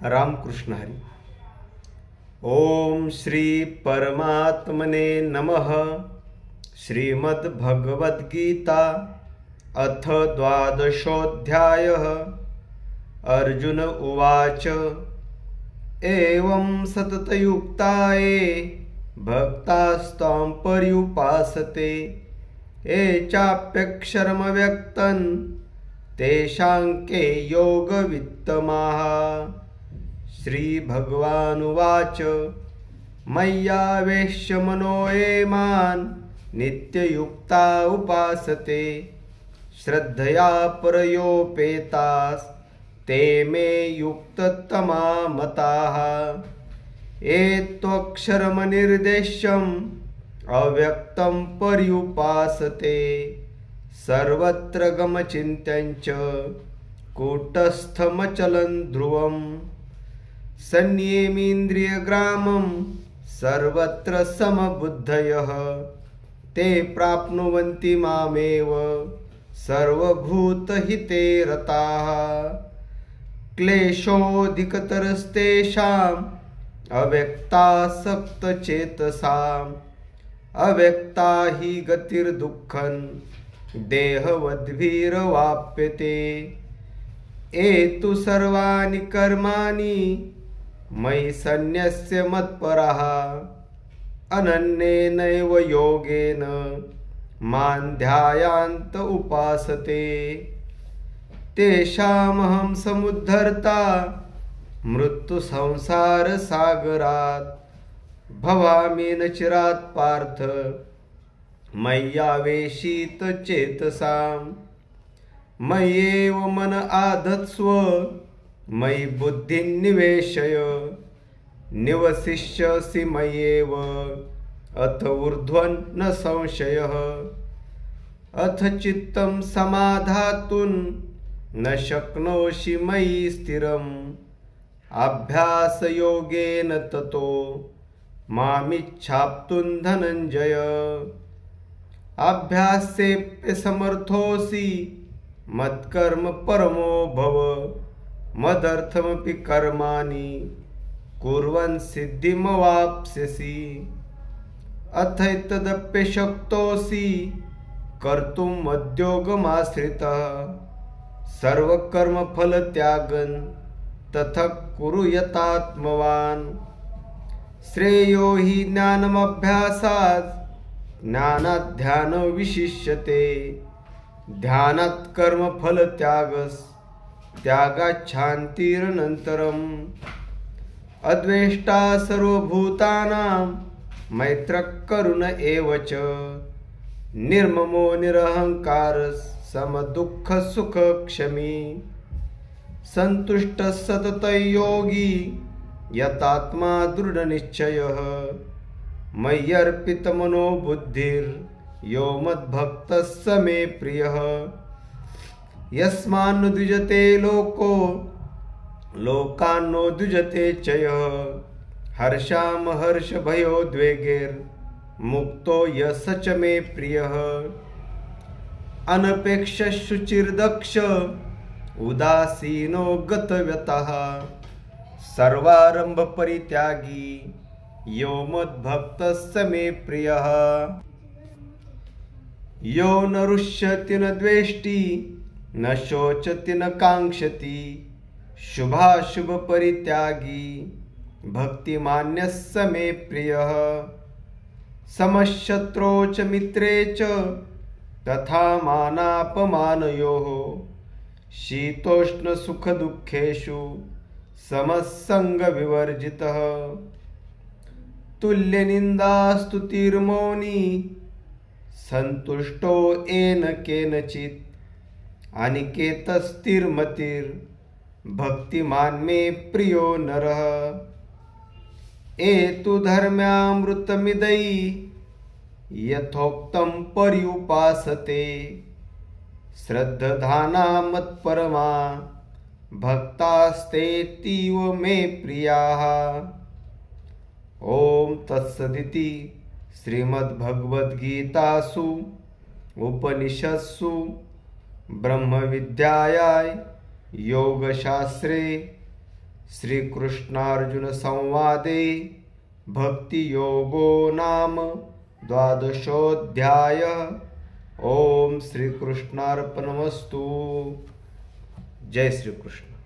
रामकृष्ण हरी। ओम श्री परमात्मने नमः। श्रीमद्भगवद्गीता अथ द्वादशोऽध्यायः। अर्जुन उवाच एवं सततयुक्ताये भक्तास्त्वां पर्युपासते ये चाप्यक्षरमव्यक्तं तेषां के योगवित्तमाः। श्रीभगवानुवाच मय्यावेश्य मनो ये मां नित्ययुक्ता उपासते श्रद्धया परयोपेतास्ते मे युक्ततमा मताः। ये त्वक्षरमनिर्देश्यम् अव्यक्तं पर्युपासते सर्वत्र गमचिन्त्यं च कूटस्थमचलं ध्रुवम्। संयमीन्द्रियग्रामं सर्वत्र समबुद्धयः ते प्राप्नुवन्ति मामेव सर्वभूतहिते रताः। क्लेशोऽधिकतरस्तेषाम् अव्यक्तासक्तचेतसाम् अव्यक्ता हि गतिर्दुःखं देहवद्भिर्वाप्यते। ये तु सर्वाणि कर्माणि मयि सन्न्यस्य मत्पराः अनन्येनैव योगेन मां ध्यायान्त उपासते तेषामहं समुद्धर्ता मृत्युसंसारसागरात् भवामि न चिरात् पार्थ मय्यावेशितचेतसाम्। मय्येव मन आधत्स्व मयि बुद्धिं निवेशय निवसिष्यसि मय्येव अथ ऊर्ध्वं न संशयः। अथ चित्तं समाधातुं न शक्नोषि मयि स्थिरम् अभ्यासयोगेन ततो मामिच्छाप्तुं धनञ्जय। अभ्यासेऽप्यसमर्थोऽसि मत्कर्म परमो भव मदर्थमपि कर्माणि कुर्वन् सिद्धिमवाप्स्यसि। अथैतदप्यशक्तोऽसि कर्तुं मद्योगमाश्रितः सर्वकर्मफलत्यागं ततः कुरु यतात्मवान्। श्रेयो हि ज्ञानमभ्यासात् ज्ञानात् ध्यानो विशिष्यते ध्यानात् कर्मफलत्यागात् शान्तिरनन्तरम्। अद्वेष्टा सर्वभूतानां मैत्रः करुण एव च निर्ममो निरहङ्कारः समदुःखसुखक्षमी। सन्तुष्टः सततं योगी यतात्मा दृढनिश्चयः मय्यर्पितमनो बुद्धिर्यो मद्भक्तः स मे प्रियः। यस्मान्नो द्विजते लोको लोकान्नो द्विजते च यः हर्षामहर्षभयोद्वेगैर्मुक्तो यः स च मे प्रियः। अनपेक्षः शुचिर्दक्ष उदासीनो गतव्यतः सर्वारम्भपरित्यागी यो मद्भक्तः स मे प्रियः। यो न रुष्यति न द्वेष्टि न शोचति न काङ्क्षति शुभाशुभपरित्यागी भक्तिमान्यः स मे प्रियः। समशत्रौ च मित्रे च तथा मानापमानयोः शीतोष्णसुखदुःखेषु समसङ्गविवर्जितः। तुल्यनिन्दास्तुतिर्मौनी सन्तुष्टो येन केनचित् अनिकेतस्थिर्मतिर्भक्तिमान् मे प्रियो नरः। एतु धर्म्यामृतमिदै यथोक्तं पर्युपासते श्रद्धाना मत्परमा भक्तास्तेतीव मे प्रियाः। ओम तत्सदिति श्रीमद्भगवद्गीतासु उपनिषत्सु ब्रह्मविद्यायां योगशास्त्रे श्रीकृष्णार्जुनसंवादे भक्तियोगो नाम द्वादशोऽध्यायः। ओम श्रीकृष्णार्पणमस्तु। जय श्री कृष्ण।